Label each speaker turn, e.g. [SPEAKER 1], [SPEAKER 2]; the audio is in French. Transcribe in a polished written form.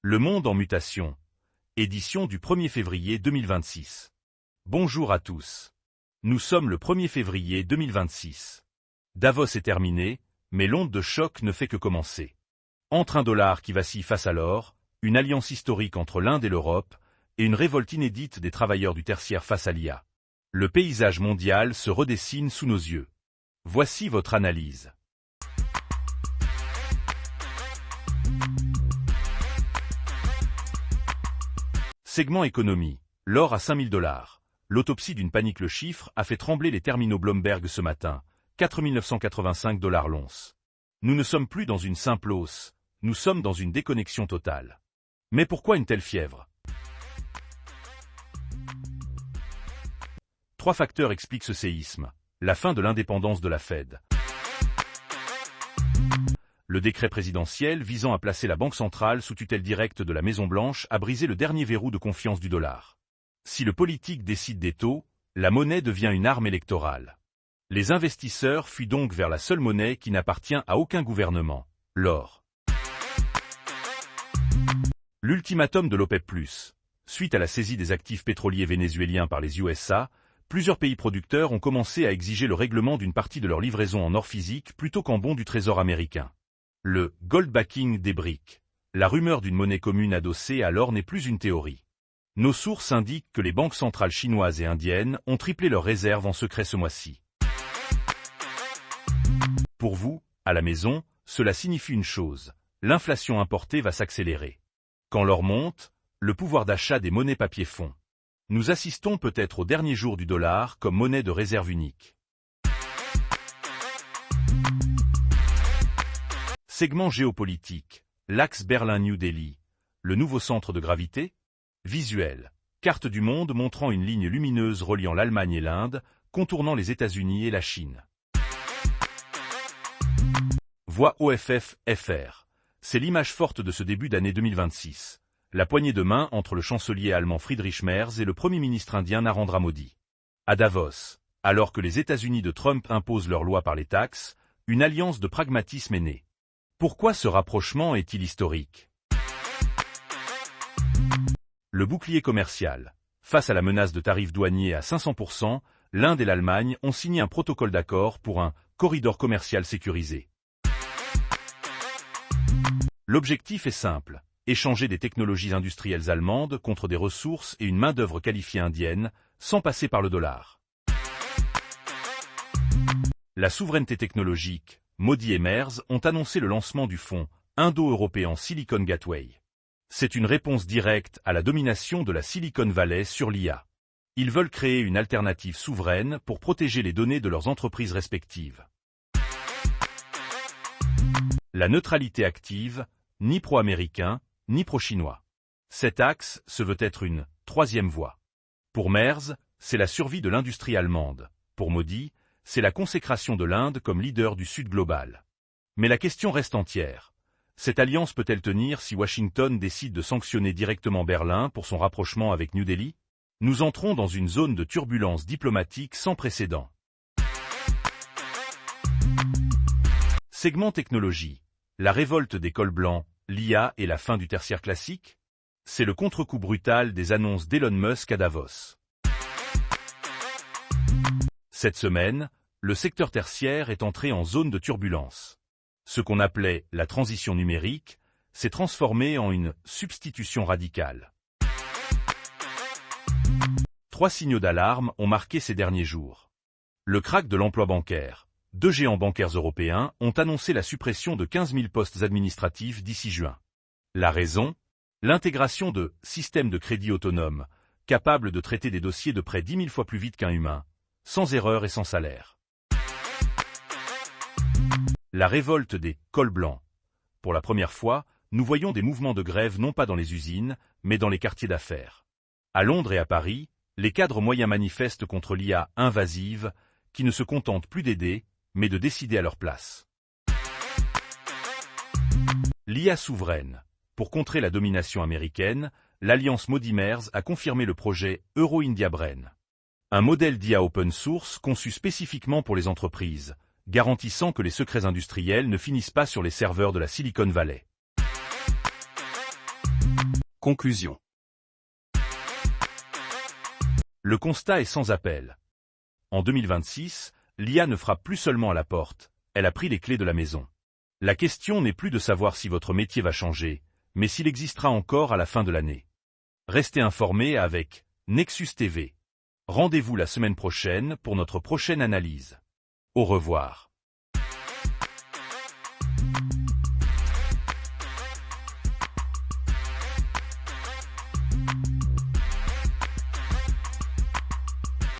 [SPEAKER 1] Le monde en mutation. Édition du 1er février 2026. Bonjour à tous. Nous sommes le 1er février 2026. Davos est terminé, mais l'onde de choc ne fait que commencer. Entre un dollar qui vacille face à l'or, une alliance historique entre l'Inde et l'Europe, et une révolte inédite des travailleurs du tertiaire face à l'IA. Le paysage mondial se redessine sous nos yeux. Voici votre analyse. Segment économie. L'or à 5000 $. L'autopsie d'une panique. Le chiffre a fait trembler les terminaux Bloomberg ce matin. 4 985 $ l'once. Nous ne sommes plus dans une simple hausse, nous sommes dans une déconnexion totale. Mais pourquoi une telle fièvre? 3 facteurs expliquent ce séisme. La fin de l'indépendance de la Fed. Le décret présidentiel visant à placer la Banque centrale sous tutelle directe de la Maison-Blanche a brisé le dernier verrou de confiance du dollar. Si le politique décide des taux, la monnaie devient une arme électorale. Les investisseurs fuient donc vers la seule monnaie qui n'appartient à aucun gouvernement, l'or. L'ultimatum de l'OPEP+. Suite à la saisie des actifs pétroliers vénézuéliens par les USA, plusieurs pays producteurs ont commencé à exiger le règlement d'une partie de leur livraison en or physique plutôt qu'en bons du Trésor américain. Le « gold backing » des BRICS. La rumeur d'une monnaie commune adossée à l'or n'est plus une théorie. Nos sources indiquent que les banques centrales chinoises et indiennes ont triplé leurs réserves en secret ce mois-ci. Pour vous, à la maison, cela signifie une chose, l'inflation importée va s'accélérer. Quand l'or monte, le pouvoir d'achat des monnaies papier fond. Nous assistons peut-être au dernier jour du dollar comme monnaie de réserve unique. Segment géopolitique. L'axe Berlin-New Delhi. Le nouveau centre de gravité? Visuel. Carte du monde montrant une ligne lumineuse reliant l'Allemagne et l'Inde, contournant les États-Unis et la Chine. Voix OFF-FR. C'est l'image forte de ce début d'année 2026. La poignée de main entre le chancelier allemand Friedrich Merz et le Premier ministre indien Narendra Modi. À Davos, alors que les États-Unis de Trump imposent leurs lois par les taxes, une alliance de pragmatisme est née. Pourquoi ce rapprochement est-il historique? Le bouclier commercial. Face à la menace de tarifs douaniers à 500%, l'Inde et l'Allemagne ont signé un protocole d'accord pour un corridor commercial sécurisé. L'objectif est simple, échanger des technologies industrielles allemandes contre des ressources et une main-d'œuvre qualifiée indienne, sans passer par le dollar. La souveraineté technologique. Modi et Merz ont annoncé le lancement du fonds Indo-Européen Silicon Gateway. C'est une réponse directe à la domination de la Silicon Valley sur l'IA. Ils veulent créer une alternative souveraine pour protéger les données de leurs entreprises respectives. La neutralité active, ni pro-américain, ni pro-chinois. Cet axe se veut être une troisième voie. Pour Merz, c'est la survie de l'industrie allemande. Pour Modi, c'est la consécration de l'Inde comme leader du Sud global. Mais la question reste entière. Cette alliance peut-elle tenir si Washington décide de sanctionner directement Berlin pour son rapprochement avec New Delhi? Nous entrons dans une zone de turbulence diplomatique sans précédent. Segment technologie. La révolte des cols blancs, l'IA et la fin du tertiaire classique? C'est le contre-coup brutal des annonces d'Elon Musk à Davos. Cette semaine, le secteur tertiaire est entré en zone de turbulence. Ce qu'on appelait la transition numérique s'est transformé en une substitution radicale. 3 signaux d'alarme ont marqué ces derniers jours. Le krach de l'emploi bancaire. 2 géants bancaires européens ont annoncé la suppression de 15 000 postes administratifs d'ici juin. La raison? L'intégration de systèmes de crédit autonomes, capables de traiter des dossiers de près 10 000 fois plus vite qu'un humain, sans erreur et sans salaire. La révolte des cols blancs. Pour la première fois, nous voyons des mouvements de grève non pas dans les usines, mais dans les quartiers d'affaires. À Londres et à Paris, les cadres moyens manifestent contre l'IA invasive, qui ne se contente plus d'aider, mais de décider à leur place. L'IA souveraine. Pour contrer la domination américaine, l'alliance Modi-Merz a confirmé le projet Euro-India Brain. Un modèle d'IA open source conçu spécifiquement pour les entreprises, garantissant que les secrets industriels ne finissent pas sur les serveurs de la Silicon Valley.
[SPEAKER 2] Conclusion.
[SPEAKER 1] Le constat est sans appel. En 2026, l'IA ne frappe plus seulement à la porte, elle a pris les clés de la maison. La question n'est plus de savoir si votre métier va changer, mais s'il existera encore à la fin de l'année. Restez informés avec Nexus TV. Rendez-vous la semaine prochaine pour notre prochaine analyse. Au revoir.